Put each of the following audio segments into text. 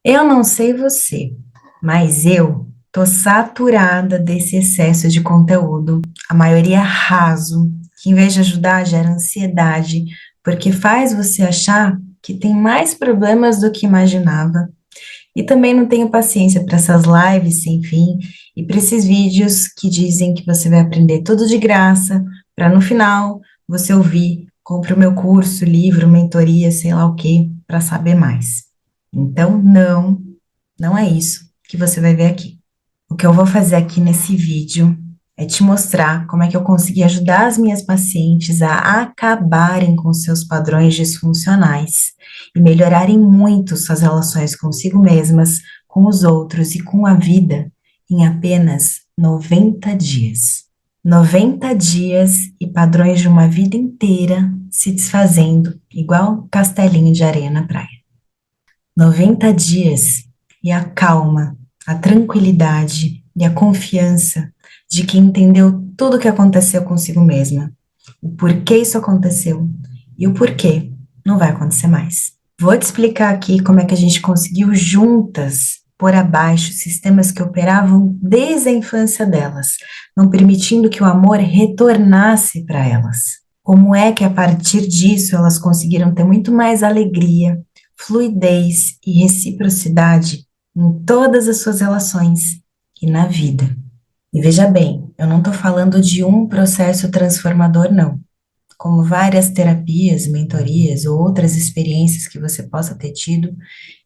Eu não sei você, mas eu tô saturada desse excesso de conteúdo, a maioria raso, que em vez de ajudar gera ansiedade, porque faz você achar que tem mais problemas do que imaginava. E também não tenho paciência para essas lives sem fim e para esses vídeos que dizem que você vai aprender tudo de graça, para no final você ouvir, compre o meu curso, livro, mentoria, sei lá o quê, para saber mais. Então, não é isso que você vai ver aqui. O que eu vou fazer aqui nesse vídeo é te mostrar como é que eu consegui ajudar as minhas pacientes a acabarem com seus padrões disfuncionais e melhorarem muito suas relações consigo mesmas, com os outros e com a vida em apenas 90 dias. 90 dias e padrões de uma vida inteira se desfazendo, igual castelinho de areia na praia. 90 dias e a calma, a tranquilidade e a confiança de que entendeu tudo o que aconteceu consigo mesma, o porquê isso aconteceu e o porquê não vai acontecer mais. Vou te explicar aqui como é que a gente conseguiu juntas pôr abaixo sistemas que operavam desde a infância delas, não permitindo que o amor retornasse para elas. Como é que a partir disso elas conseguiram ter muito mais alegria, fluidez e reciprocidade em todas as suas relações e na vida. E veja bem, eu não estou falando de um processo transformador, não. Como várias terapias, mentorias ou outras experiências que você possa ter tido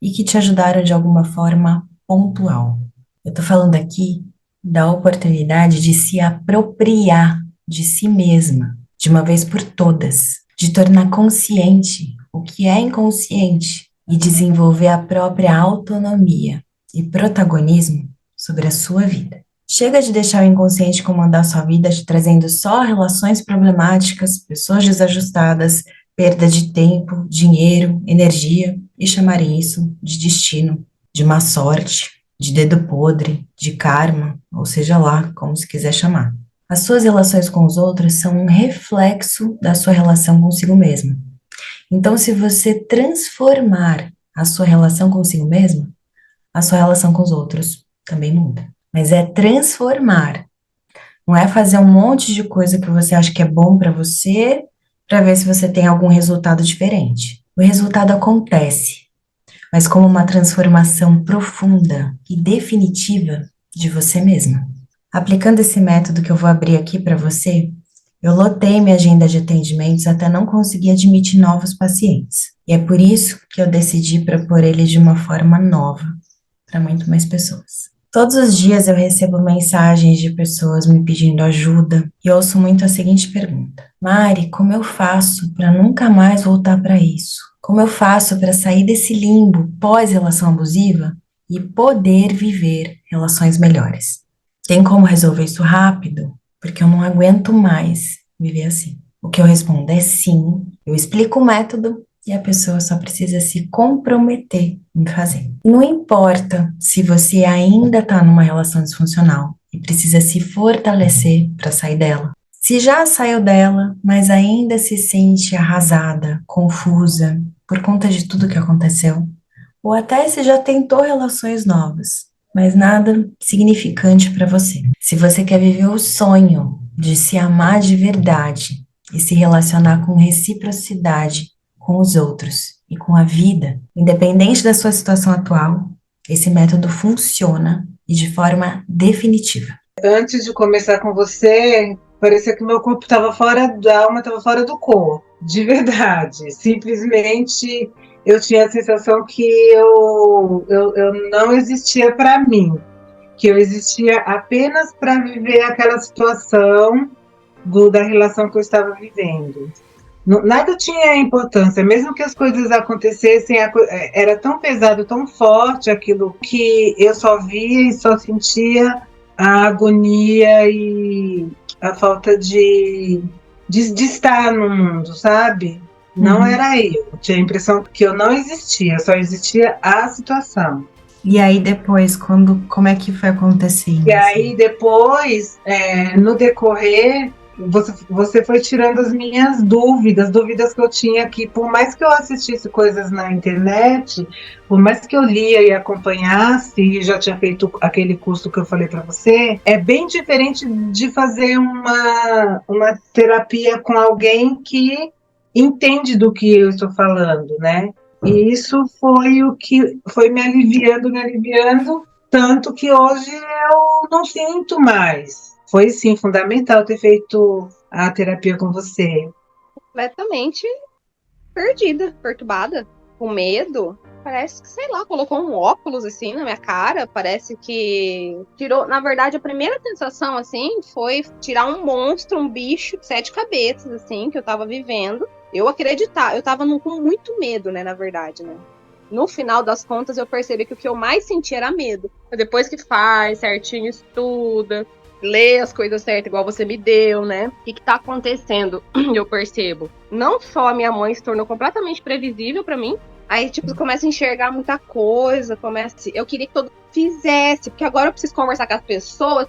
e que te ajudaram de alguma forma pontual. Eu estou falando aqui da oportunidade de se apropriar de si mesma, de uma vez por todas, de tornar consciente o que é inconsciente e desenvolver a própria autonomia e protagonismo sobre a sua vida. Chega de deixar o inconsciente comandar sua vida, te trazendo só relações problemáticas, pessoas desajustadas, perda de tempo, dinheiro, energia e chamarem isso de destino, de má sorte, de dedo podre, de karma, ou seja lá como se quiser chamar. As suas relações com os outros são um reflexo da sua relação consigo mesma. Então, se você transformar a sua relação consigo mesma, a sua relação com os outros também muda. Mas é transformar, não é fazer um monte de coisa que você acha que é bom para ver se você tem algum resultado diferente. O resultado acontece, mas como uma transformação profunda e definitiva de você mesma. Aplicando esse método que eu vou abrir aqui para você, eu lotei minha agenda de atendimentos até não conseguir admitir novos pacientes. E é por isso que eu decidi propor ele de uma forma nova para muito mais pessoas. Todos os dias eu recebo mensagens de pessoas me pedindo ajuda e ouço muito a seguinte pergunta: Mari, como eu faço para nunca mais voltar para isso? Como eu faço para sair desse limbo pós-relação abusiva e poder viver relações melhores? Tem como resolver isso rápido? Porque eu não aguento mais viver assim. O que eu respondo é sim. Eu explico o método e a pessoa só precisa se comprometer em fazer. E não importa se você ainda está numa relação disfuncional e precisa se fortalecer para sair dela. Se já saiu dela, mas ainda se sente arrasada, confusa por conta de tudo que aconteceu, ou até se já tentou relações novas, mas nada significante para você. Se você quer viver o sonho de se amar de verdade e se relacionar com reciprocidade com os outros e com a vida, independente da sua situação atual, esse método funciona e de forma definitiva. Antes de começar com você, parecia que meu corpo estava fora da alma, estava fora do corpo, de verdade. Simplesmente eu tinha a sensação que eu não existia para mim, que eu existia apenas para viver aquela situação da relação que eu estava vivendo. Nada tinha importância, mesmo que as coisas acontecessem, era tão pesado, tão forte aquilo que eu só via e só sentia a agonia e a falta de estar no mundo, sabe? Não era eu. Tinha a impressão que eu não existia, só existia a situação. E aí depois, como é que foi acontecendo? E aí depois, no decorrer, você foi tirando as minhas dúvidas que eu tinha aqui. Por mais que eu assistisse coisas na internet, por mais que eu lia e acompanhasse, e já tinha feito aquele curso que eu falei para você, é bem diferente de fazer uma terapia com alguém que entende do que eu estou falando, né? E isso foi o que foi me aliviando, tanto que hoje eu não sinto mais. Foi sim fundamental ter feito a terapia com você. Completamente perdida, perturbada, com medo. Parece que, sei lá, colocou um óculos assim na minha cara. Parece que tirou. Na verdade, a primeira sensação assim foi tirar um monstro, um bicho de 7 cabeças, assim, que eu tava vivendo. Eu acreditar, eu tava com muito medo, né, na verdade, né? No final das contas, eu percebi que o que eu mais senti era medo. Depois que faz certinho, estuda, lê as coisas certas, igual você me deu, né? O que tá acontecendo? Eu percebo. Não só a minha mãe se tornou completamente previsível pra mim. Aí, tipo, começa a enxergar muita coisa, eu queria que todo mundo fizesse, porque agora eu preciso conversar com as pessoas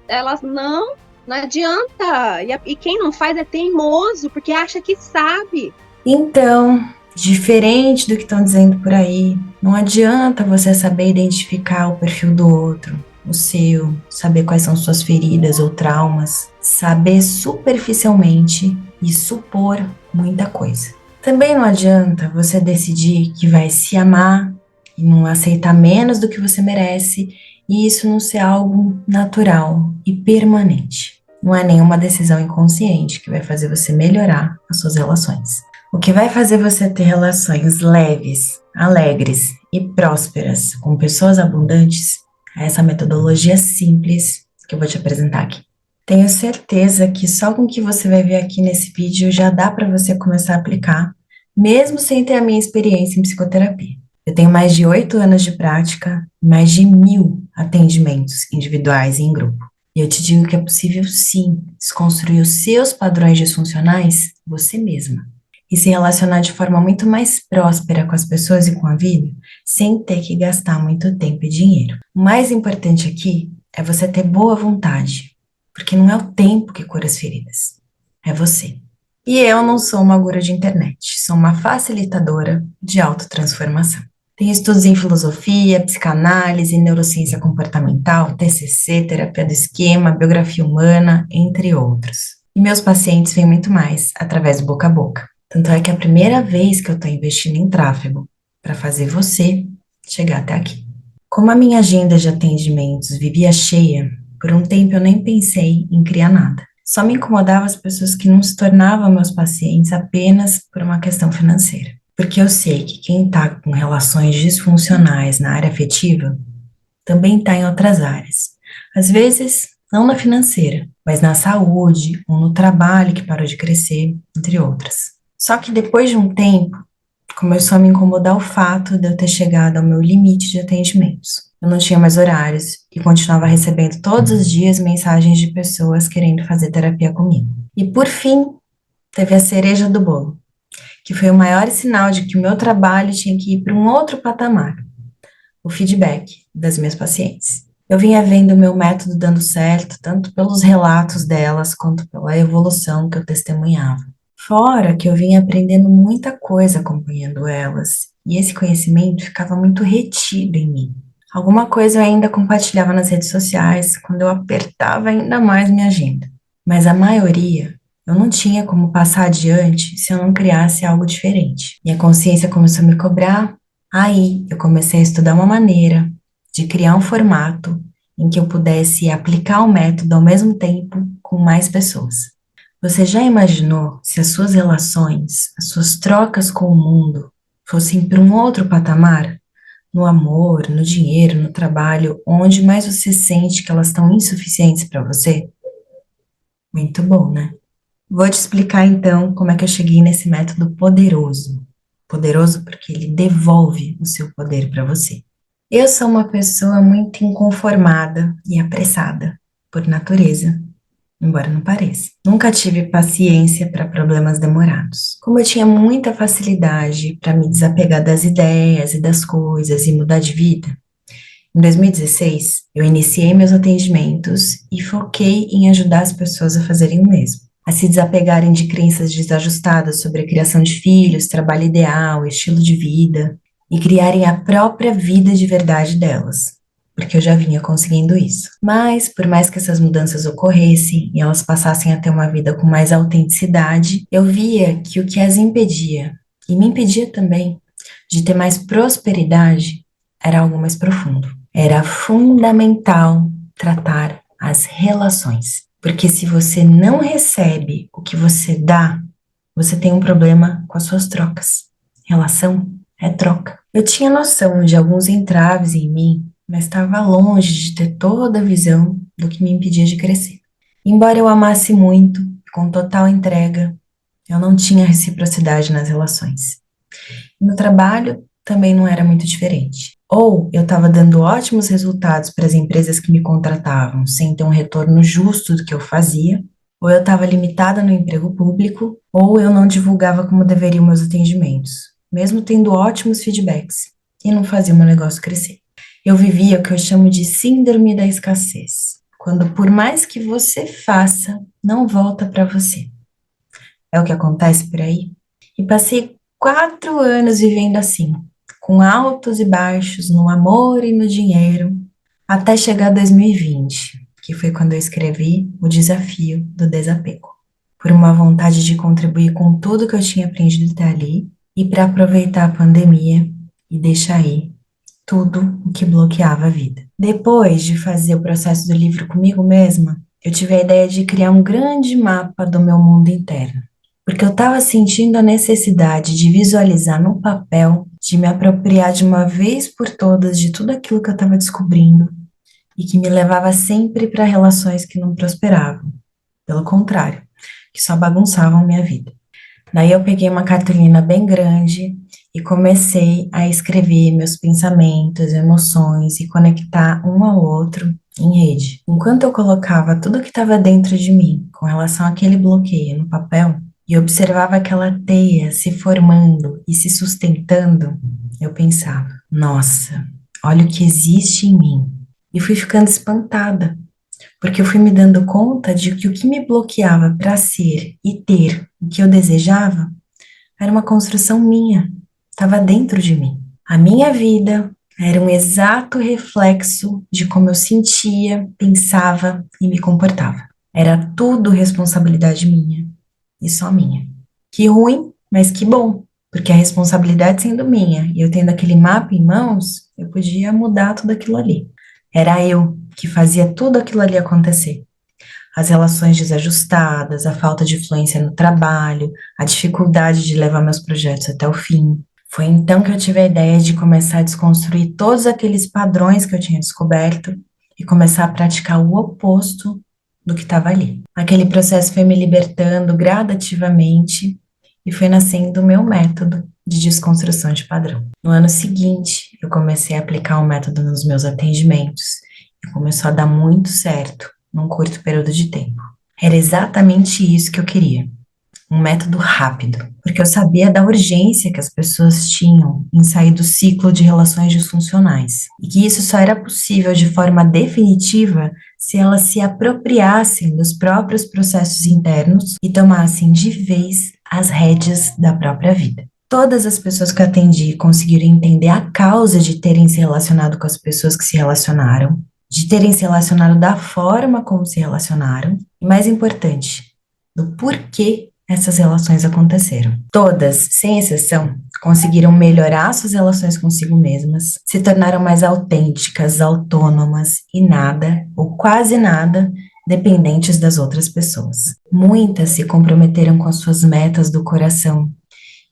elas não adianta. E quem não faz é teimoso, porque acha que sabe. Então, diferente do que estão dizendo por aí, não adianta você saber identificar o perfil do outro, o seu, saber quais são suas feridas ou traumas, saber superficialmente e supor muita coisa. Também não adianta você decidir que vai se amar e não aceitar menos do que você merece e isso não ser algo natural e permanente. Não é nenhuma decisão inconsciente que vai fazer você melhorar as suas relações. O que vai fazer você ter relações leves, alegres e prósperas com pessoas abundantes é essa metodologia simples que eu vou te apresentar aqui. Tenho certeza que só com o que você vai ver aqui nesse vídeo já dá para você começar a aplicar, mesmo sem ter a minha experiência em psicoterapia. Eu tenho mais de 8 anos de prática, mais de 1.000 atendimentos individuais e em grupo. E eu te digo que é possível sim desconstruir os seus padrões disfuncionais você mesma e se relacionar de forma muito mais próspera com as pessoas e com a vida, sem ter que gastar muito tempo e dinheiro. O mais importante aqui é você ter boa vontade, porque não é o tempo que cura as feridas, é você. E eu não sou uma guru de internet, sou uma facilitadora de autotransformação. Tenho estudos em filosofia, psicanálise, neurociência comportamental, TCC, terapia do esquema, biografia humana, entre outros. E meus pacientes vêm muito mais através do boca a boca. Tanto é que é a primeira vez que eu estou investindo em tráfego para fazer você chegar até aqui. Como a minha agenda de atendimentos vivia cheia, por um tempo eu nem pensei em criar nada. Só me incomodava as pessoas que não se tornavam meus pacientes apenas por uma questão financeira. Porque eu sei que quem está com relações disfuncionais na área afetiva também está em outras áreas. Às vezes, não na financeira, mas na saúde ou no trabalho que parou de crescer, entre outras. Só que depois de um tempo, começou a me incomodar o fato de eu ter chegado ao meu limite de atendimentos. Eu não tinha mais horários e continuava recebendo todos os dias mensagens de pessoas querendo fazer terapia comigo. E por fim, teve a cereja do bolo, que foi o maior sinal de que o meu trabalho tinha que ir para um outro patamar, o feedback das minhas pacientes. Eu vinha vendo o meu método dando certo, tanto pelos relatos delas, quanto pela evolução que eu testemunhava. Fora que eu vinha aprendendo muita coisa acompanhando elas, e esse conhecimento ficava muito retido em mim. Alguma coisa eu ainda compartilhava nas redes sociais, quando eu apertava ainda mais minha agenda. Mas a maioria, eu não tinha como passar adiante se eu não criasse algo diferente. Minha consciência começou a me cobrar, aí eu comecei a estudar uma maneira de criar um formato em que eu pudesse aplicar o método ao mesmo tempo com mais pessoas. Você já imaginou se as suas relações, as suas trocas com o mundo fossem para um outro patamar? No amor, no dinheiro, no trabalho, onde mais você sente que elas estão insuficientes para você? Muito bom, né? Vou te explicar então como é que eu cheguei nesse método poderoso. Poderoso porque ele devolve o seu poder para você. Eu sou uma pessoa muito inconformada e apressada, por natureza, embora não pareça. Nunca tive paciência para problemas demorados. Como eu tinha muita facilidade para me desapegar das ideias e das coisas e mudar de vida, em 2016 eu iniciei meus atendimentos e foquei em ajudar as pessoas a fazerem o mesmo. a se desapegarem de crenças desajustadas sobre a criação de filhos, trabalho ideal, estilo de vida, e criarem a própria vida de verdade delas, porque eu já vinha conseguindo isso. Mas, por mais que essas mudanças ocorressem e elas passassem a ter uma vida com mais autenticidade, eu via que o que as impedia, e me impedia também, de ter mais prosperidade, era algo mais profundo. Era fundamental tratar as relações. Porque se você não recebe o que você dá, você tem um problema com as suas trocas. Relação é troca. Eu tinha noção de alguns entraves em mim, mas estava longe de ter toda a visão do que me impedia de crescer. Embora eu amasse muito, com total entrega, eu não tinha reciprocidade nas relações. No trabalho, também não era muito diferente. Ou eu estava dando ótimos resultados para as empresas que me contratavam, sem ter um retorno justo do que eu fazia, ou eu estava limitada no emprego público, ou eu não divulgava como deveriam meus atendimentos, mesmo tendo ótimos feedbacks, e não fazia o meu negócio crescer. Eu vivia o que eu chamo de síndrome da escassez, quando por mais que você faça, não volta para você. É o que acontece por aí? E passei 4 anos vivendo assim, com altos e baixos no amor e no dinheiro, até chegar 2020, que foi quando eu escrevi O Desafio do Desapego, por uma vontade de contribuir com tudo que eu tinha aprendido até ali e para aproveitar a pandemia e deixar aí tudo o que bloqueava a vida. Depois de fazer o processo do livro comigo mesma, eu tive a ideia de criar um grande mapa do meu mundo interno. Porque eu estava sentindo a necessidade de visualizar no papel, de me apropriar de uma vez por todas de tudo aquilo que eu estava descobrindo e que me levava sempre para relações que não prosperavam. Pelo contrário, que só bagunçavam minha vida. Daí eu peguei uma cartolina bem grande e comecei a escrever meus pensamentos, emoções e conectar um ao outro em rede. Enquanto eu colocava tudo que estava dentro de mim com relação àquele bloqueio no papel, e observava aquela teia se formando e se sustentando, eu pensava, nossa, olha o que existe em mim. E fui ficando espantada, porque eu fui me dando conta de que o que me bloqueava para ser e ter o que eu desejava era uma construção minha, estava dentro de mim. A minha vida era um exato reflexo de como eu sentia, pensava e me comportava. Era tudo responsabilidade minha. E só minha. Que ruim, mas que bom, porque a responsabilidade sendo minha e eu tendo aquele mapa em mãos, eu podia mudar tudo aquilo ali. Era eu que fazia tudo aquilo ali acontecer. As relações desajustadas, a falta de fluência no trabalho, a dificuldade de levar meus projetos até o fim. Foi então que eu tive a ideia de começar a desconstruir todos aqueles padrões que eu tinha descoberto e começar a praticar o oposto do que estava ali. Aquele processo foi me libertando gradativamente e foi nascendo o meu método de desconstrução de padrão. No ano seguinte, eu comecei a aplicar o método nos meus atendimentos e começou a dar muito certo num curto período de tempo. Era exatamente isso que eu queria. Um método rápido, porque eu sabia da urgência que as pessoas tinham em sair do ciclo de relações disfuncionais, e que isso só era possível de forma definitiva se elas se apropriassem dos próprios processos internos e tomassem de vez as rédeas da própria vida. Todas as pessoas que eu atendi conseguiram entender a causa de terem se relacionado com as pessoas que se relacionaram, de terem se relacionado da forma como se relacionaram, e mais importante, do porquê essas relações aconteceram. Todas, sem exceção, conseguiram melhorar suas relações consigo mesmas, se tornaram mais autênticas, autônomas e nada, ou quase nada, dependentes das outras pessoas. Muitas se comprometeram com as suas metas do coração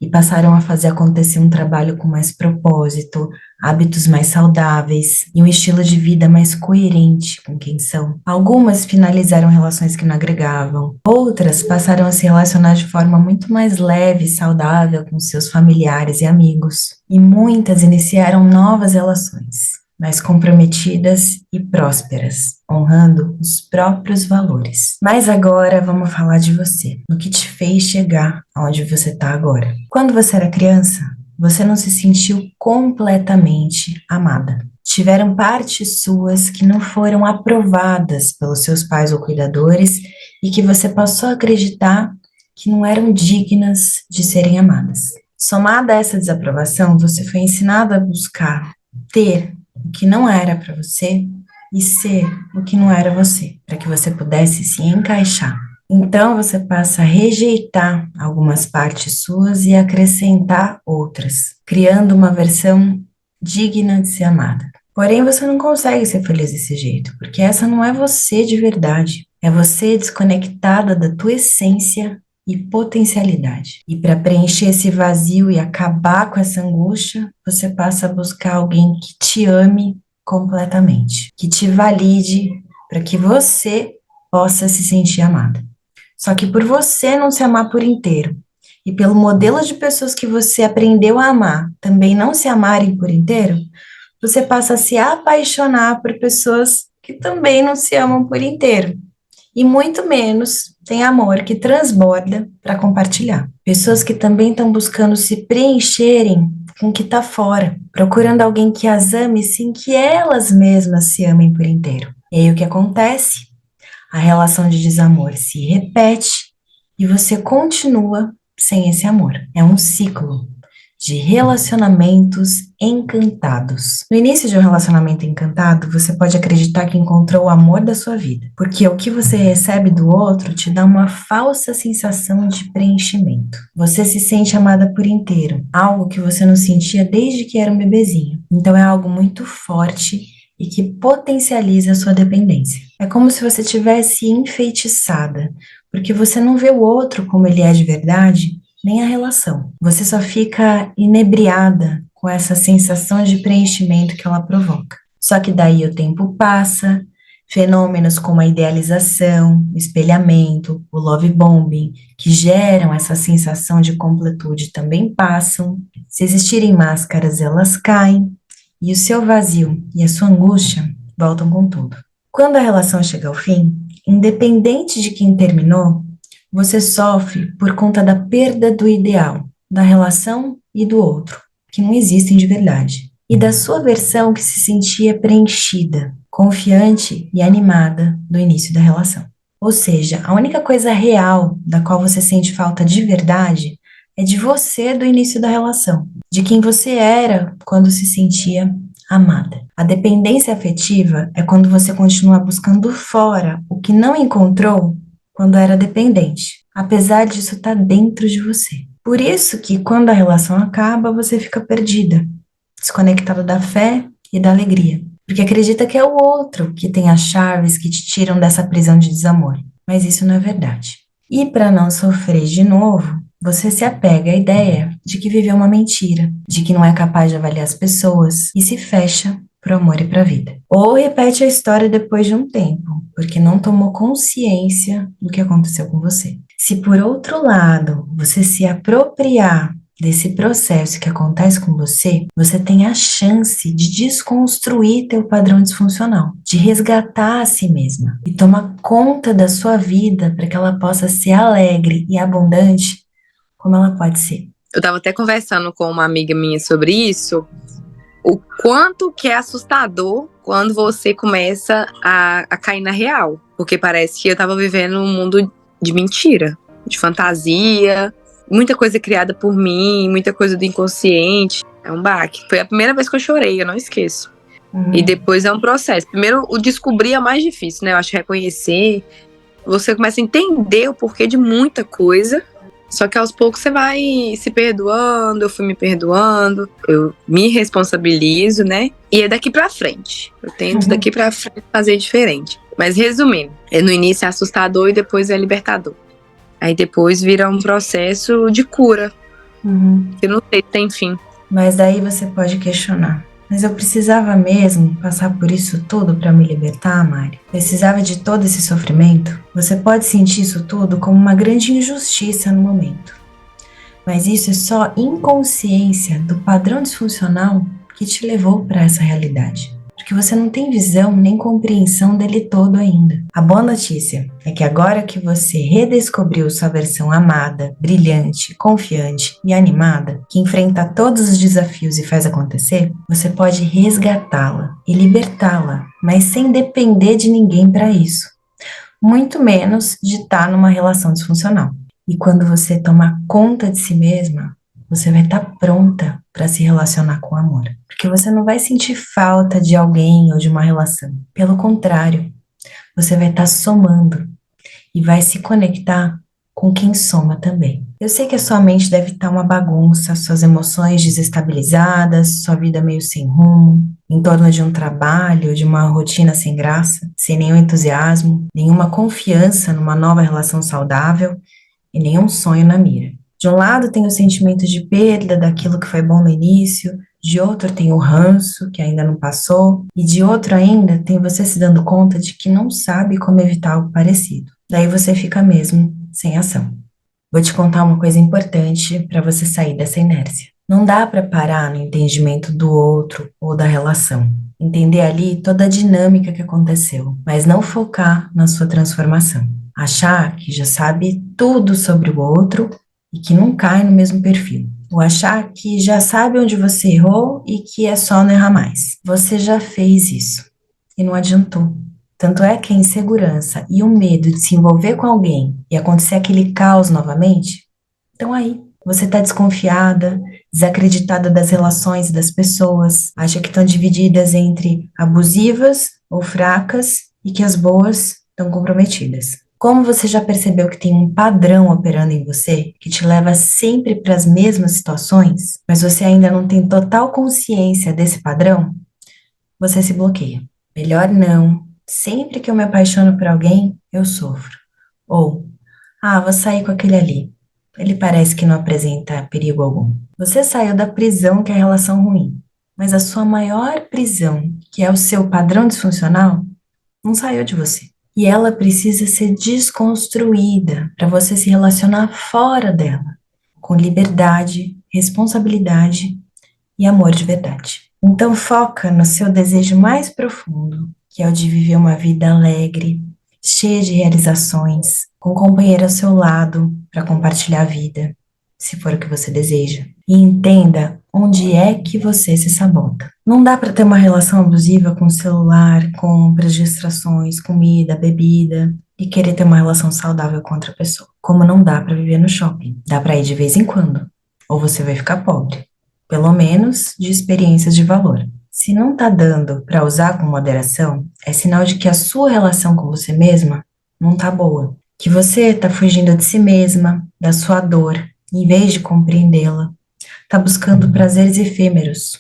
e passaram a fazer acontecer um trabalho com mais propósito, hábitos mais saudáveis e um estilo de vida mais coerente com quem são. Algumas finalizaram relações que não agregavam, outras passaram a se relacionar de forma muito mais leve e saudável com seus familiares e amigos, e muitas iniciaram novas relações, mais comprometidas e prósperas, honrando os próprios valores. Mas agora vamos falar de você, no que te fez chegar aonde você está agora. Quando você era criança, você não se sentiu completamente amada. Tiveram partes suas que não foram aprovadas pelos seus pais ou cuidadores e que você passou a acreditar que não eram dignas de serem amadas. Somada a essa desaprovação, você foi ensinada a buscar ter o que não era para você e ser o que não era você, para que você pudesse se encaixar. Então você passa a rejeitar algumas partes suas e acrescentar outras, criando uma versão digna de ser amada. Porém, você não consegue ser feliz desse jeito, porque essa não é você de verdade. É você desconectada da tua essência e potencialidade. E para preencher esse vazio e acabar com essa angústia, você passa a buscar alguém que te ame completamente, que te valide para que você possa se sentir amada. Só que por você não se amar por inteiro e pelo modelo de pessoas que você aprendeu a amar também não se amarem por inteiro, você passa a se apaixonar por pessoas que também não se amam por inteiro. E muito menos tem amor que transborda para compartilhar. Pessoas que também estão buscando se preencherem com o que está fora, procurando alguém que as ame sem que elas mesmas se amem por inteiro. E aí o que acontece? A relação de desamor se repete e você continua sem esse amor. É um ciclo de relacionamentos encantados. No início de um relacionamento encantado, você pode acreditar que encontrou o amor da sua vida, porque o que você recebe do outro te dá uma falsa sensação de preenchimento. Você se sente amada por inteiro, algo que você não sentia desde que era um bebezinho. Então é algo muito forte e que potencializa a sua dependência. É como se você tivesse enfeitiçada, porque você não vê o outro como ele é de verdade, nem a relação. Você só fica inebriada com essa sensação de preenchimento que ela provoca. Só que daí o tempo passa, fenômenos como a idealização, o espelhamento, o love bombing, que geram essa sensação de completude também passam. Se existirem máscaras, elas caem, e o seu vazio e a sua angústia voltam com tudo. Quando a relação chega ao fim, independente de quem terminou, você sofre por conta da perda do ideal, da relação e do outro, que não existem de verdade, e da sua versão que se sentia preenchida, confiante e animada do início da relação. Ou seja, a única coisa real da qual você sente falta de verdade é de você do início da relação, de quem você era quando se sentia amada. A dependência afetiva é quando você continua buscando fora o que não encontrou quando era dependente, apesar disso estar dentro de você. Por isso que quando a relação acaba, você fica perdida, desconectada da fé e da alegria, porque acredita que é o outro que tem as chaves que te tiram dessa prisão de desamor, mas isso não é verdade. E para não sofrer de novo, você se apega à ideia de que viveu uma mentira, de que não é capaz de avaliar as pessoas e se fecha pro amor e pra vida. Ou repete a história depois de um tempo, porque não tomou consciência do que aconteceu com você. Se por outro lado, você se apropriar desse processo que acontece com você, você tem a chance de desconstruir teu padrão disfuncional, de resgatar a si mesma e tomar conta da sua vida para que ela possa ser alegre e abundante como ela pode ser. Eu tava até conversando com uma amiga minha sobre isso, o quanto que é assustador quando você começa a cair na real. Porque parece que eu tava vivendo um mundo de mentira, de fantasia, muita coisa criada por mim, muita coisa do inconsciente. É um baque. Foi a primeira vez que eu chorei, eu não esqueço. E depois é um processo. Primeiro, o descobrir é mais difícil, né? Eu acho que reconhecer. Você começa a entender o porquê de muita coisa. Só que aos poucos você vai se perdoando, eu fui me perdoando, eu me responsabilizo, né? E é daqui pra frente. Eu tento daqui pra frente fazer diferente. Mas resumindo, no início é assustador e depois é libertador. Aí depois vira um processo de cura. Que não sei se tem fim. Mas daí você pode questionar. Mas eu precisava mesmo passar por isso tudo para me libertar, Mari? Precisava de todo esse sofrimento? Você pode sentir isso tudo como uma grande injustiça no momento. Mas isso é só inconsciência do padrão disfuncional que te levou para essa realidade. Porque você não tem visão nem compreensão dele todo ainda. A boa notícia é que agora que você redescobriu sua versão amada, brilhante, confiante e animada, que enfrenta todos os desafios e faz acontecer, você pode resgatá-la e libertá-la, mas sem depender de ninguém para isso. muito menos de estar numa relação disfuncional. E quando você tomar conta de si mesma, você vai estar pronta para se relacionar com amor. Porque você não vai sentir falta de alguém ou de uma relação. Pelo contrário, você vai estar somando e vai se conectar com quem soma também. Eu sei que a sua mente deve estar uma bagunça, suas emoções desestabilizadas, sua vida meio sem rumo, em torno de um trabalho, de uma rotina sem graça, sem nenhum entusiasmo, nenhuma confiança numa nova relação saudável e nenhum sonho na mira. De um lado tem o sentimento de perda daquilo que foi bom no início, de outro tem o ranço, que ainda não passou, e de outro ainda tem você se dando conta de que não sabe como evitar algo parecido. Daí você fica mesmo sem ação. Vou te contar uma coisa importante para você sair dessa inércia. Não dá para parar no entendimento do outro ou da relação. Entender ali toda a dinâmica que aconteceu, mas não focar na sua transformação. Achar que já sabe tudo sobre o outro e que não cai no mesmo perfil. Ou achar que já sabe onde você errou e que é só não errar mais. Você já fez isso e não adiantou. Tanto é que a insegurança e o medo de se envolver com alguém e acontecer aquele caos novamente estão aí. Você está desconfiada, desacreditada das relações e das pessoas, acha que estão divididas entre abusivas ou fracas e que as boas estão comprometidas. Como você já percebeu que tem um padrão operando em você, que te leva sempre para as mesmas situações, mas você ainda não tem total consciência desse padrão, você se bloqueia. Melhor não. Sempre que eu me apaixono por alguém, eu sofro. Ou, vou sair com aquele ali. Ele parece que não apresenta perigo algum. Você saiu da prisão que é a relação ruim, mas a sua maior prisão, que é o seu padrão disfuncional, não saiu de você. E ela precisa ser desconstruída para você se relacionar fora dela, com liberdade, responsabilidade e amor de verdade. Então foca no seu desejo mais profundo, que é o de viver uma vida alegre, cheia de realizações, com um companheiro ao seu lado para compartilhar a vida, se for o que você deseja. E entenda onde é que você se sabota. Não dá para ter uma relação abusiva com celular, compras, distrações, comida, bebida e querer ter uma relação saudável com outra pessoa. Como não dá para viver no shopping. Dá para ir de vez em quando, ou você vai ficar pobre. Pelo menos de experiências de valor. Se não tá dando para usar com moderação, é sinal de que a sua relação com você mesma não tá boa. Que você tá fugindo de si mesma, da sua dor, em vez de compreendê-la. Tá buscando prazeres efêmeros,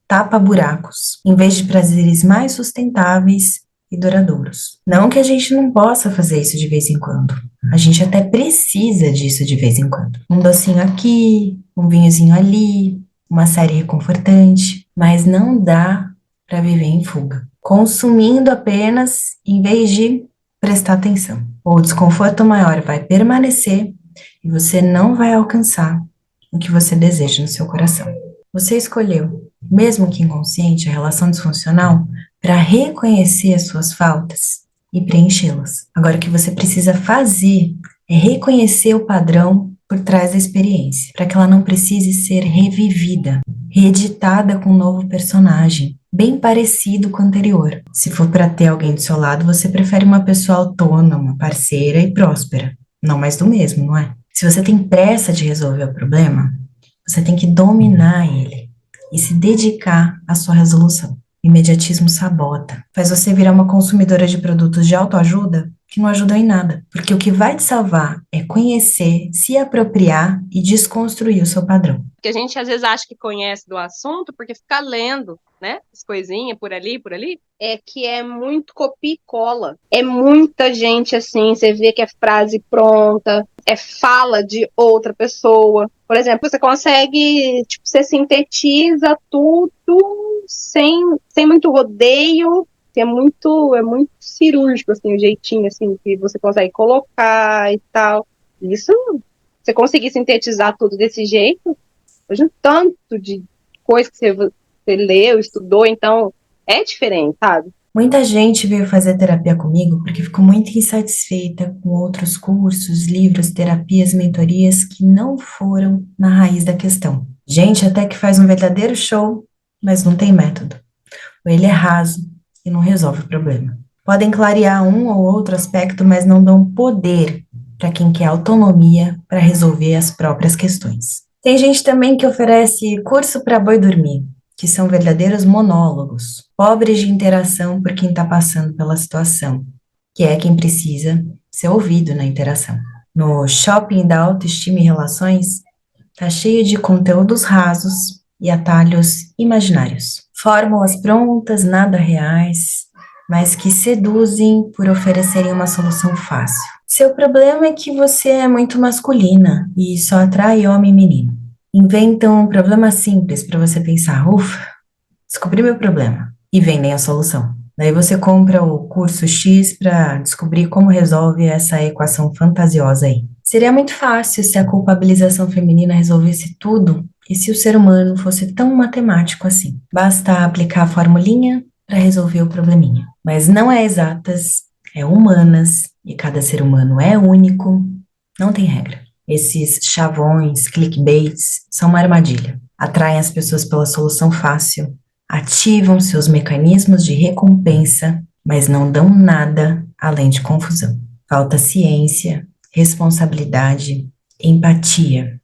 tapa-buracos, em vez de prazeres mais sustentáveis e duradouros. Não que a gente não possa fazer isso de vez em quando. A gente até precisa disso de vez em quando. Um docinho aqui, um vinhozinho ali, uma série reconfortante, mas não dá para viver em fuga, consumindo apenas em vez de prestar atenção. O desconforto maior vai permanecer e você não vai alcançar o que você deseja no seu coração. Você escolheu, mesmo que inconsciente, a relação disfuncional para reconhecer as suas faltas e preenchê-las. Agora, o que você precisa fazer é reconhecer o padrão por trás da experiência, para que ela não precise ser revivida, reeditada com um novo personagem, bem parecido com o anterior. Se for para ter alguém do seu lado, você prefere uma pessoa autônoma, parceira e próspera, não mais do mesmo, não é? Se você tem pressa de resolver o problema, você tem que dominar ele e se dedicar à sua resolução. O imediatismo sabota, faz você virar uma consumidora de produtos de autoajuda que não ajudam em nada, porque o que vai te salvar é conhecer, se apropriar e desconstruir o seu padrão. Porque a gente às vezes acha que conhece do assunto porque fica lendo, né, as coisinhas por ali, é que é muito copia e cola. É muita gente assim, você vê que é frase pronta, é fala de outra pessoa. Por exemplo, você consegue, você sintetiza tudo sem muito rodeio. É muito cirúrgico, assim, o jeitinho, assim, que você consegue colocar e tal. Isso, você conseguir sintetizar tudo desse jeito, hoje um tanto de coisa que você leu, estudou, então é diferente, sabe? Muita gente veio fazer terapia comigo porque ficou muito insatisfeita com outros cursos, livros, terapias, mentorias que não foram na raiz da questão. Gente até que faz um verdadeiro show, mas não tem método. Ou ele é raso e não resolve o problema. Podem clarear um ou outro aspecto, mas não dão poder para quem quer autonomia para resolver as próprias questões. Tem gente também que oferece curso para boi dormir, que são verdadeiros monólogos, pobres de interação por quem está passando pela situação, que é quem precisa ser ouvido na interação. No shopping da autoestima e relações, tá cheio de conteúdos rasos e atalhos imaginários. Fórmulas prontas, nada reais, mas que seduzem por oferecerem uma solução fácil. Seu problema é que você é muito masculina e só atrai homem e menino. Inventam um problema simples para você pensar, ufa, descobri meu problema, e vendem a solução. Daí você compra o curso X para descobrir como resolve essa equação fantasiosa aí. Seria muito fácil se a culpabilização feminina resolvesse tudo e se o ser humano fosse tão matemático assim. Basta aplicar a formulinha para resolver o probleminha. Mas não é exatas, é humanas, e cada ser humano é único, não tem regra. Esses chavões, clickbaits, são uma armadilha. Atraem as pessoas pela solução fácil, ativam seus mecanismos de recompensa, mas não dão nada além de confusão. Falta ciência, responsabilidade, empatia,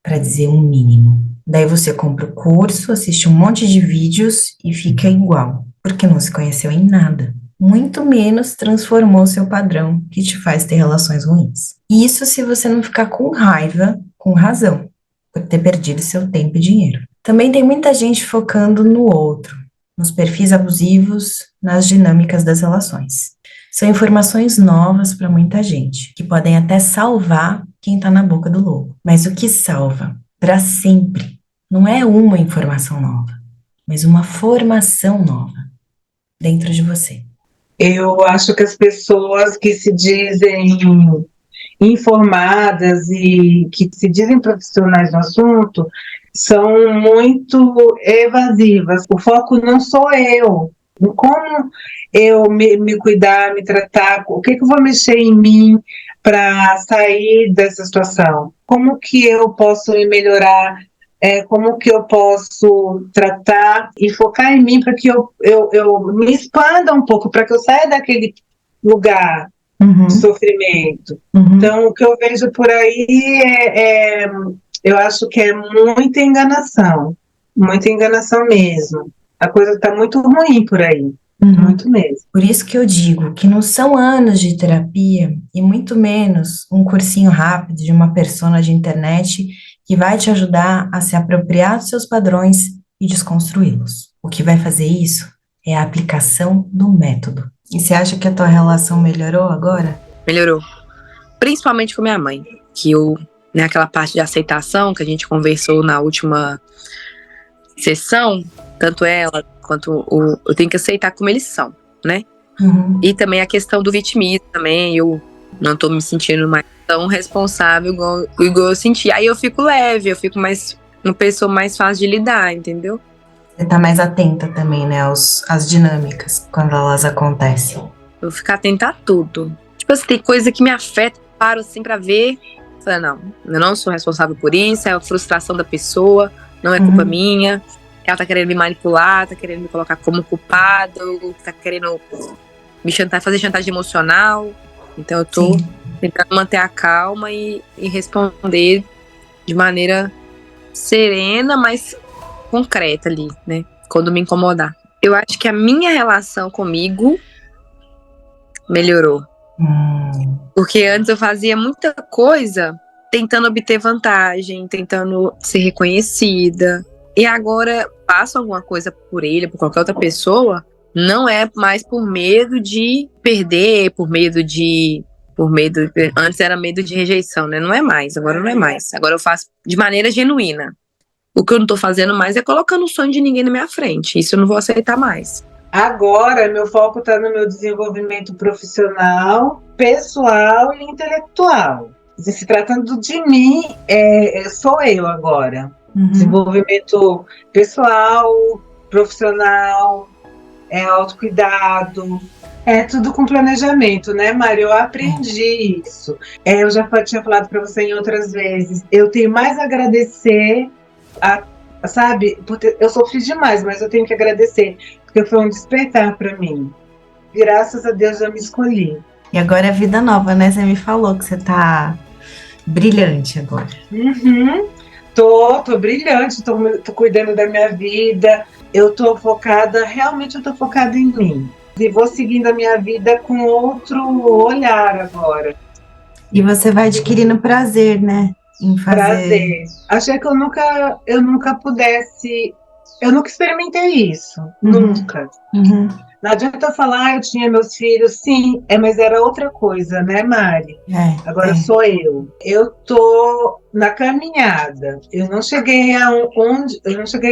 para dizer um mínimo. Daí você compra o curso, assiste um monte de vídeos e fica igual, porque não se conheceu em nada. Muito menos transformou seu padrão, que te faz ter relações ruins. Isso se você não ficar com raiva, com razão, por ter perdido seu tempo e dinheiro. Também tem muita gente focando no outro, nos perfis abusivos, nas dinâmicas das relações. São informações novas para muita gente, que podem até salvar quem está na boca do lobo. Mas o que salva, para sempre, não é uma informação nova, mas uma formação nova dentro de você. Eu acho que as pessoas que se dizem informadas e que se dizem profissionais no assunto são muito evasivas. O foco não sou eu. Como eu me cuidar, me tratar, o que eu vou mexer em mim para sair dessa situação? Como que eu posso me melhorar? Como que eu posso tratar e focar em mim para que eu me expanda um pouco, para que eu saia daquele lugar de sofrimento. Então, o que eu vejo por aí eu acho que é muita enganação mesmo. A coisa está muito ruim por aí, muito mesmo. Por isso que eu digo que não são anos de terapia e muito menos um cursinho rápido de uma persona de internet que vai te ajudar a se apropriar dos seus padrões e desconstruí-los. O que vai fazer isso é a aplicação do método. E você acha que a tua relação melhorou agora? Melhorou. Principalmente com minha mãe, que naquela parte de aceitação que a gente conversou na última sessão, tanto ela quanto eu tenho que aceitar como eles são, né? E também a questão do vitimismo também, eu não tô me sentindo mais tão responsável igual eu senti. Aí eu fico leve, eu fico uma pessoa mais fácil de lidar, entendeu? Você tá mais atenta também, né, às dinâmicas, quando elas acontecem. Eu fico atenta a tudo. Tipo assim, tem coisa que me afeta, paro assim pra ver. Falei, não, eu não sou responsável por isso, é a frustração da pessoa, não é culpa minha. Ela tá querendo me manipular, tá querendo me colocar como culpado, tá querendo me fazer chantagem emocional. Então eu tô tentando manter a calma e responder de maneira serena, mas concreta ali, né? Quando me incomodar. Eu acho que a minha relação comigo melhorou. Porque antes eu fazia muita coisa tentando obter vantagem, tentando ser reconhecida. E agora faço alguma coisa por ele, por qualquer outra pessoa, não é mais por medo de perder, antes era medo de rejeição, né? Não é mais, agora não é mais. Agora eu faço de maneira genuína. O que eu não tô fazendo mais é colocando o sonho de ninguém na minha frente. Isso eu não vou aceitar mais. Agora, meu foco está no meu desenvolvimento profissional, pessoal e intelectual. Se tratando de mim, sou eu agora. Desenvolvimento pessoal, profissional, autocuidado. É tudo com planejamento, né, Mari? Eu aprendi isso. Eu já tinha falado para você em outras vezes. Eu tenho mais a agradecer, sabe? Eu sofri demais, mas eu tenho que agradecer, porque foi um despertar para mim. graças a Deus eu me escolhi. E agora é vida nova, né? Você me falou que você tá brilhante agora. Uhum. Tô brilhante, tô cuidando da minha vida, realmente eu tô focada em mim. E vou seguindo a minha vida com outro olhar agora. E você vai adquirindo prazer, né? Em fazer. Prazer. Achei que eu nunca pudesse. Eu nunca experimentei isso. Nunca. Uhum. Não adianta eu falar, eu tinha meus filhos, sim, mas era outra coisa, né, Mari? Agora sou eu. Eu tô na caminhada. Eu não cheguei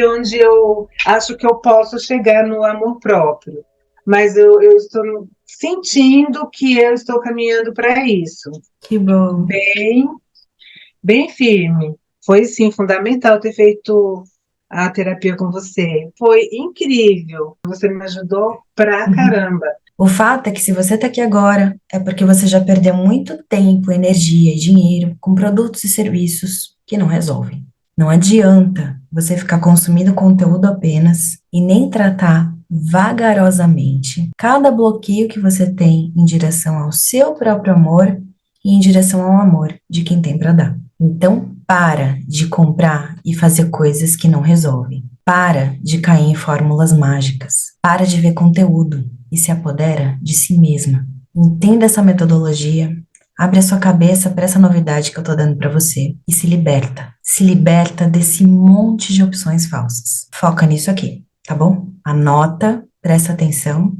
onde eu acho que eu posso chegar no amor próprio. Mas eu estou sentindo que eu estou caminhando para isso. Que bom. Bem firme. Foi, sim, fundamental ter feito a terapia com você. Foi incrível. Você me ajudou pra caramba. O fato é que se você tá aqui agora, é porque você já perdeu muito tempo, energia e dinheiro com produtos e serviços que não resolvem. Não adianta você ficar consumindo conteúdo apenas e nem tratar vagarosamente cada bloqueio que você tem em direção ao seu próprio amor e em direção ao amor de quem tem para dar. Então, para de comprar e fazer coisas que não resolvem. Para de cair em fórmulas mágicas. Para de ver conteúdo e se apodera de si mesma. Entenda essa metodologia, abre a sua cabeça para essa novidade que eu tô dando para você e se liberta. Se liberta desse monte de opções falsas. Foca nisso aqui, tá bom? Anota, presta atenção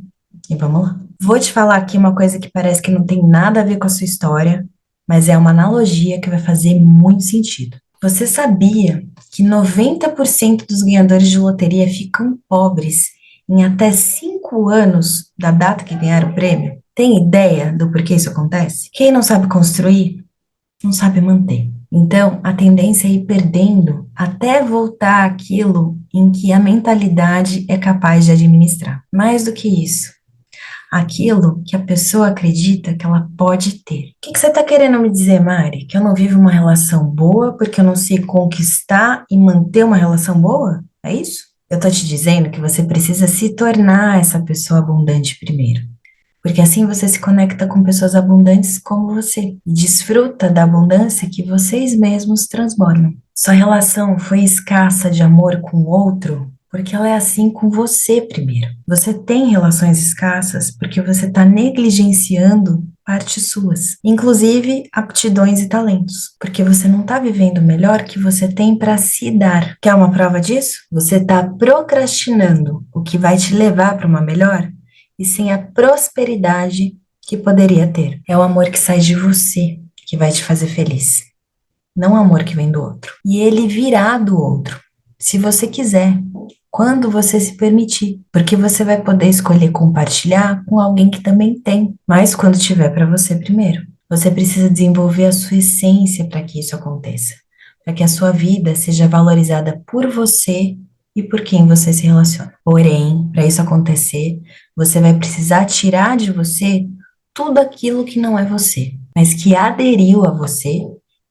e vamos lá. Vou te falar aqui uma coisa que parece que não tem nada a ver com a sua história, mas é uma analogia que vai fazer muito sentido. Você sabia que 90% dos ganhadores de loteria ficam pobres em até 5 anos da data que ganharam o prêmio? Tem ideia do porquê isso acontece? Quem não sabe construir, não sabe manter. Então, a tendência é ir perdendo até voltar àquilo em que a mentalidade é capaz de administrar. Mais do que isso, aquilo que a pessoa acredita que ela pode ter. O que você está querendo me dizer, Mari? Que eu não vivo uma relação boa porque eu não sei conquistar e manter uma relação boa? É isso? Eu tô te dizendo que você precisa se tornar essa pessoa abundante primeiro. Porque assim você se conecta com pessoas abundantes como você e desfruta da abundância que vocês mesmos transbordam. Sua relação foi escassa de amor com o outro porque ela é assim com você primeiro. Você tem relações escassas porque você está negligenciando partes suas, inclusive aptidões e talentos, porque você não está vivendo o melhor que você tem para se dar. Quer uma prova disso? Você está procrastinando o que vai te levar para uma melhor e sem a prosperidade que poderia ter. É o amor que sai de você que vai te fazer feliz, não o amor que vem do outro. E ele virá do outro, se você quiser, quando você se permitir, porque você vai poder escolher compartilhar com alguém que também tem, mas quando tiver para você primeiro. Você precisa desenvolver a sua essência para que isso aconteça, para que a sua vida seja valorizada por você e por quem você se relaciona. Porém, para isso acontecer, você vai precisar tirar de você tudo aquilo que não é você, mas que aderiu a você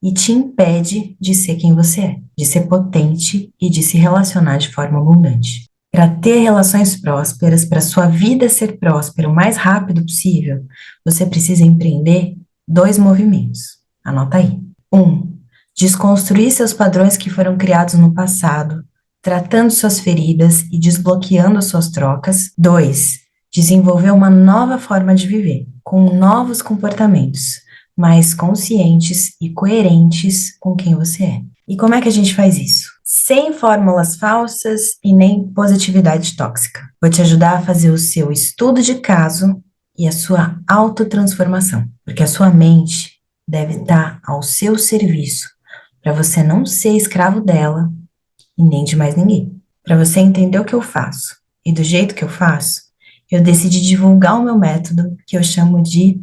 e te impede de ser quem você é, de ser potente e de se relacionar de forma abundante. Para ter relações prósperas, para sua vida ser próspera o mais rápido possível, você precisa empreender 2 movimentos. Anota aí. 1. Desconstruir seus padrões que foram criados no passado, tratando suas feridas e desbloqueando suas trocas. 2. Desenvolver uma nova forma de viver, com novos comportamentos, mais conscientes e coerentes com quem você é. E como é que a gente faz isso? Sem fórmulas falsas e nem positividade tóxica. Vou te ajudar a fazer o seu estudo de caso e a sua autotransformação, porque a sua mente deve estar ao seu serviço, para você não ser escravo dela e nem de mais ninguém. Para você entender o que eu faço e do jeito que eu faço, eu decidi divulgar o meu método que eu chamo de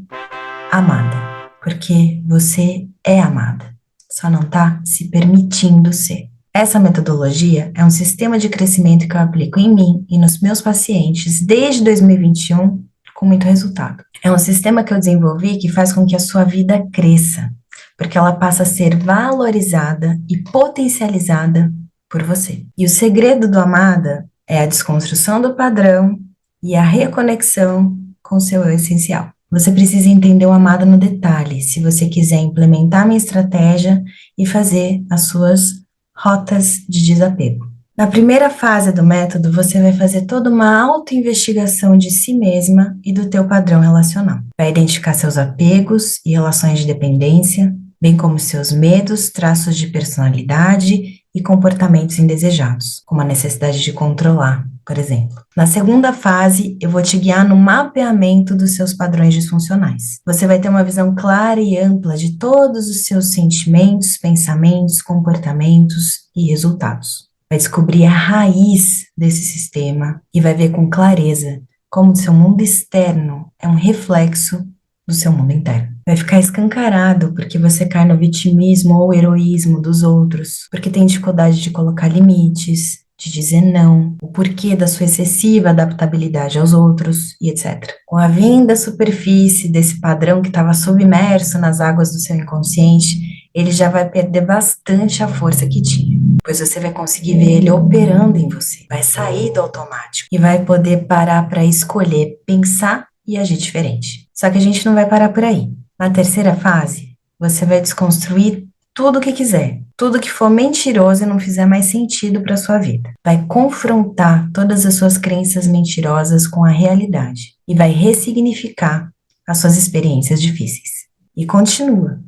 Amada. Porque você é amada, só não está se permitindo ser. Essa metodologia é um sistema de crescimento que eu aplico em mim e nos meus pacientes desde 2021 com muito resultado. É um sistema que eu desenvolvi que faz com que a sua vida cresça, porque ela passa a ser valorizada e potencializada por você. E o segredo do Amada é a desconstrução do padrão e a reconexão com o seu eu essencial. Você precisa entender o amado no detalhe, se você quiser implementar minha estratégia e fazer as suas rotas de desapego. Na primeira fase do método, você vai fazer toda uma autoinvestigação de si mesma e do teu padrão relacional. Vai identificar seus apegos e relações de dependência, bem como seus medos, traços de personalidade e comportamentos indesejados, como a necessidade de controlar, por exemplo. Na segunda fase, eu vou te guiar no mapeamento dos seus padrões disfuncionais. Você vai ter uma visão clara e ampla de todos os seus sentimentos, pensamentos, comportamentos e resultados. Vai descobrir a raiz desse sistema e vai ver com clareza como o seu mundo externo é um reflexo do seu mundo interno. Vai ficar escancarado porque você cai no vitimismo ou heroísmo dos outros, porque tem dificuldade de colocar limites, de dizer não, o porquê da sua excessiva adaptabilidade aos outros e etc. Com a vinda à superfície desse padrão que estava submerso nas águas do seu inconsciente, ele já vai perder bastante a força que tinha, pois você vai conseguir ver ele operando em você, vai sair do automático e vai poder parar para escolher, pensar e agir diferente. Só que a gente não vai parar por aí. Na terceira fase, você vai desconstruir tudo o que quiser, tudo que for mentiroso e não fizer mais sentido para sua vida. Vai confrontar todas as suas crenças mentirosas com a realidade e vai ressignificar as suas experiências difíceis. E continua,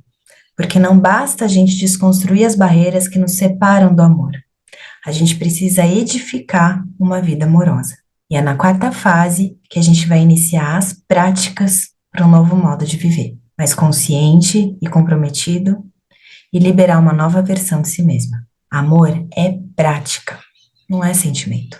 porque não basta a gente desconstruir as barreiras que nos separam do amor. A gente precisa edificar uma vida amorosa. E é na quarta fase que a gente vai iniciar as práticas para um novo modo de viver, mais consciente e comprometido, e liberar uma nova versão de si mesma. Amor é prática, não é sentimento.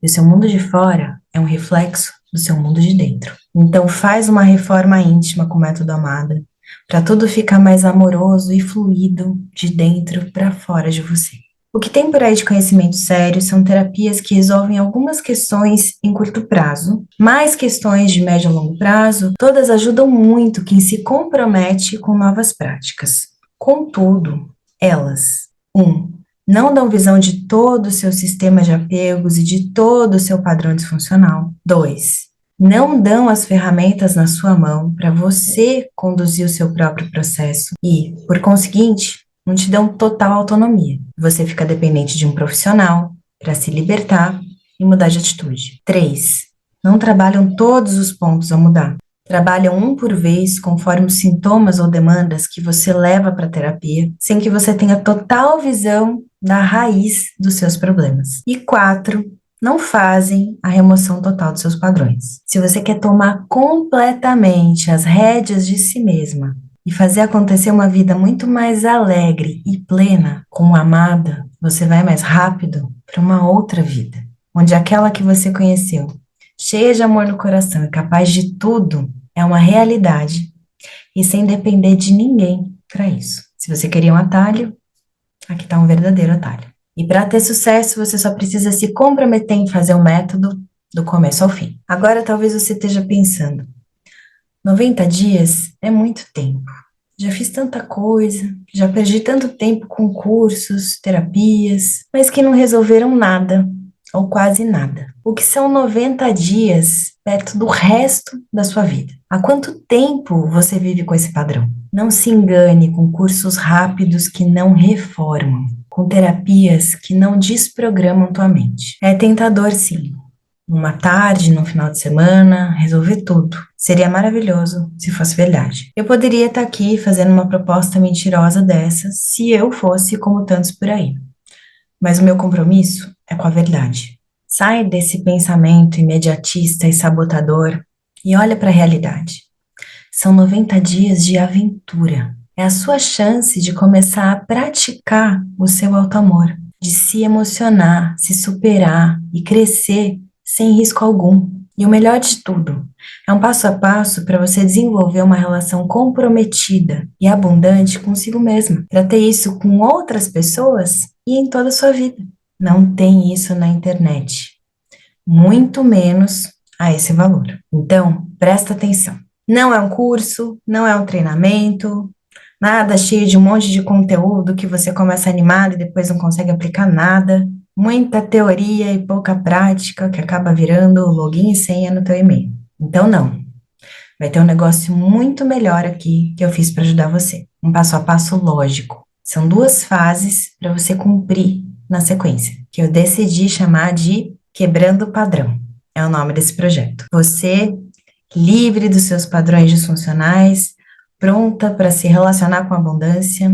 E o seu mundo de fora é um reflexo do seu mundo de dentro. Então faz uma reforma íntima com o método Amada, para tudo ficar mais amoroso e fluido de dentro para fora de você. O que tem por aí de conhecimento sério são terapias que resolvem algumas questões em curto prazo, mais questões de médio a longo prazo, todas ajudam muito quem se compromete com novas práticas. Contudo, elas, 1. Não dão visão de todo o seu sistema de apegos e de todo o seu padrão disfuncional. 2. Não dão as ferramentas na sua mão para você conduzir o seu próprio processo e, por conseguinte, não te dão total autonomia. Você fica dependente de um profissional para se libertar e mudar de atitude. 3. Não trabalham todos os pontos a mudar. Trabalham um por vez, conforme os sintomas ou demandas que você leva para a terapia, sem que você tenha total visão da raiz dos seus problemas. E 4, não fazem a remoção total dos seus padrões. Se você quer tomar completamente as rédeas de si mesma e fazer acontecer uma vida muito mais alegre e plena, como amada, você vai mais rápido para uma outra vida, onde aquela que você conheceu, cheia de amor no coração e capaz de tudo, é uma realidade e sem depender de ninguém para isso. Se você queria um atalho, aqui está um verdadeiro atalho. E para ter sucesso, você só precisa se comprometer em fazer o método do começo ao fim. Agora talvez você esteja pensando, 90 dias é muito tempo. Já fiz tanta coisa, já perdi tanto tempo com cursos, terapias, mas que não resolveram nada, ou quase nada. O que são 90 dias perto do resto da sua vida? Há quanto tempo você vive com esse padrão? Não se engane com cursos rápidos que não reformam, com terapias que não desprogramam tua mente. É tentador, sim. Uma tarde, no final de semana, resolver tudo. Seria maravilhoso se fosse verdade. Eu poderia estar aqui fazendo uma proposta mentirosa dessa se eu fosse como tantos por aí. Mas o meu compromisso é com a verdade. Sai desse pensamento imediatista e sabotador e olha para a realidade. São 90 dias de aventura. É a sua chance de começar a praticar o seu auto-amor, de se emocionar, se superar e crescer sem risco algum. E o melhor de tudo, é um passo a passo para você desenvolver uma relação comprometida e abundante consigo mesma, para ter isso com outras pessoas e em toda a sua vida. Não tem isso na internet, muito menos a esse valor. Então, presta atenção. Não é um curso, não é um treinamento, nada cheio de um monte de conteúdo que você começa animado e depois não consegue aplicar nada. Muita teoria e pouca prática que acaba virando login e senha no teu e-mail. Então, não. Vai ter um negócio muito melhor aqui que eu fiz para ajudar você. Um passo a passo lógico. São 2 fases para você cumprir na sequência, que eu decidi chamar de Quebrando o Padrão. É o nome desse projeto. Você, livre dos seus padrões disfuncionais, pronta para se relacionar com abundância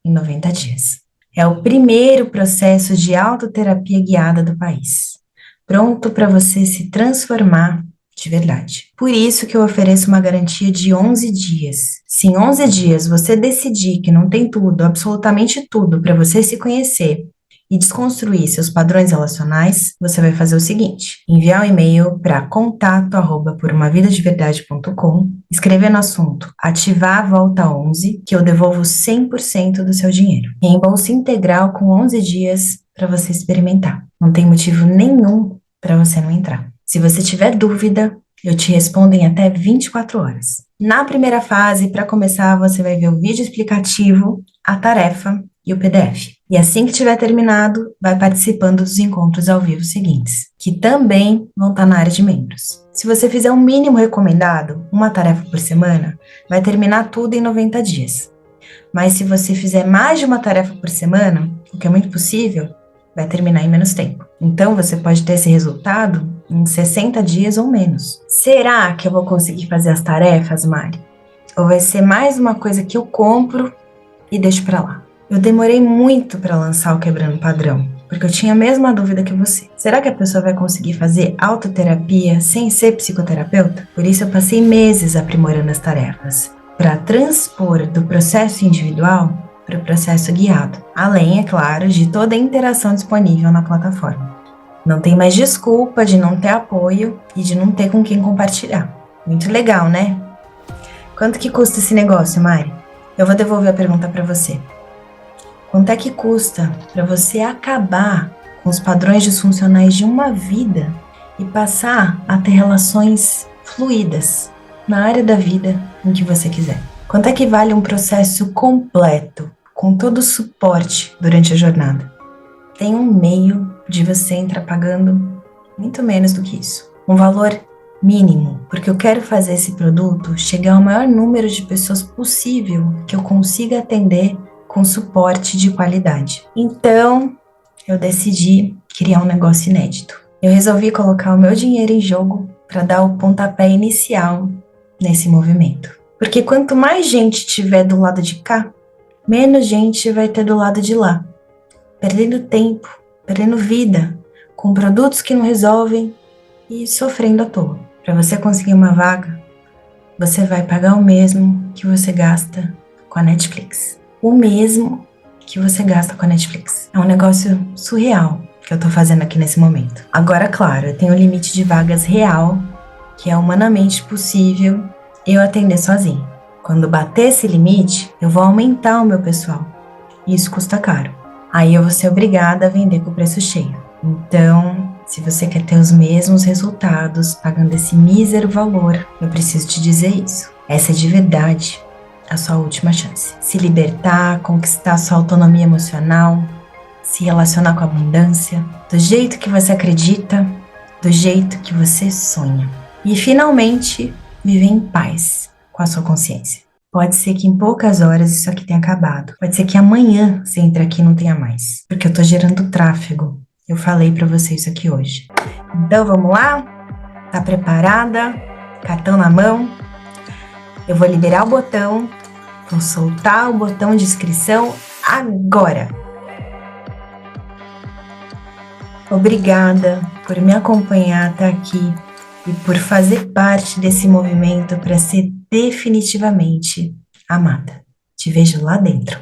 em 90 dias. É o primeiro processo de autoterapia guiada do país. Pronto para você se transformar de verdade. Por isso que eu ofereço uma garantia de 11 dias. Se em 11 dias você decidir que não tem tudo, absolutamente tudo, para você se conhecer e desconstruir seus padrões relacionais, você vai fazer o seguinte: enviar um e-mail para contato@porumavidadeverdade.com, escrever no assunto ativar a volta 11, que eu devolvo 100% do seu dinheiro. Reembolso integral com 11 dias para você experimentar. Não tem motivo nenhum para você não entrar. Se você tiver dúvida, eu te respondo em até 24 horas. Na primeira fase, para começar, você vai ver o vídeo explicativo, a tarefa e o PDF. E assim que tiver terminado, vai participando dos encontros ao vivo seguintes, que também vão estar na área de membros. Se você fizer o mínimo recomendado, uma tarefa por semana, vai terminar tudo em 90 dias. Mas se você fizer mais de uma tarefa por semana, o que é muito possível, vai terminar em menos tempo. Então, você pode ter esse resultado em 60 dias ou menos. Será que eu vou conseguir fazer as tarefas, Mari? Ou vai ser mais uma coisa que eu compro e deixo pra lá? Eu demorei muito para lançar o Quebrando Padrão, porque eu tinha a mesma dúvida que você. Será que a pessoa vai conseguir fazer autoterapia sem ser psicoterapeuta? Por isso eu passei meses aprimorando as tarefas, para transpor do processo individual para o processo guiado, além, é claro, de toda a interação disponível na plataforma. Não tem mais desculpa de não ter apoio e de não ter com quem compartilhar. Muito legal, né? Quanto que custa esse negócio, Mari? Eu vou devolver a pergunta para você. Quanto é que custa para você acabar com os padrões disfuncionais de uma vida e passar a ter relações fluídas na área da vida em que você quiser? Quanto é que vale um processo completo, com todo o suporte durante a jornada? Tem um meio de você entrar pagando muito menos do que isso. Um valor mínimo, porque eu quero fazer esse produto chegar ao maior número de pessoas possível que eu consiga atender com suporte de qualidade. Então, eu decidi criar um negócio inédito. Eu resolvi colocar o meu dinheiro em jogo para dar o pontapé inicial nesse movimento. Porque quanto mais gente tiver do lado de cá, menos gente vai ter do lado de lá. Perdendo tempo, perdendo vida, com produtos que não resolvem e sofrendo à toa. Para você conseguir uma vaga, você vai pagar o mesmo que você gasta com a Netflix. O mesmo que você gasta com a Netflix. É um negócio surreal que eu tô fazendo aqui nesse momento. Agora, claro, eu tenho um limite de vagas real, que é humanamente possível eu atender sozinho. Quando bater esse limite, eu vou aumentar o meu pessoal. E isso custa caro. Aí eu vou ser obrigada a vender com preço cheio. Então, se você quer ter os mesmos resultados pagando esse mísero valor, eu preciso te dizer isso. Essa é de verdade a sua última chance. Se libertar, conquistar sua autonomia emocional, se relacionar com a abundância, do jeito que você acredita, do jeito que você sonha. E finalmente, viver em paz com a sua consciência. Pode ser que em poucas horas isso aqui tenha acabado. Pode ser que amanhã você entre aqui e não tenha mais. Porque eu tô gerando tráfego. Eu falei pra você isso aqui hoje. Então vamos lá? Tá preparada? Cartão na mão? Eu vou liberar o botão. Vou soltar o botão de inscrição agora. Obrigada por me acompanhar até aqui e por fazer parte desse movimento para ser definitivamente amada. Te vejo lá dentro.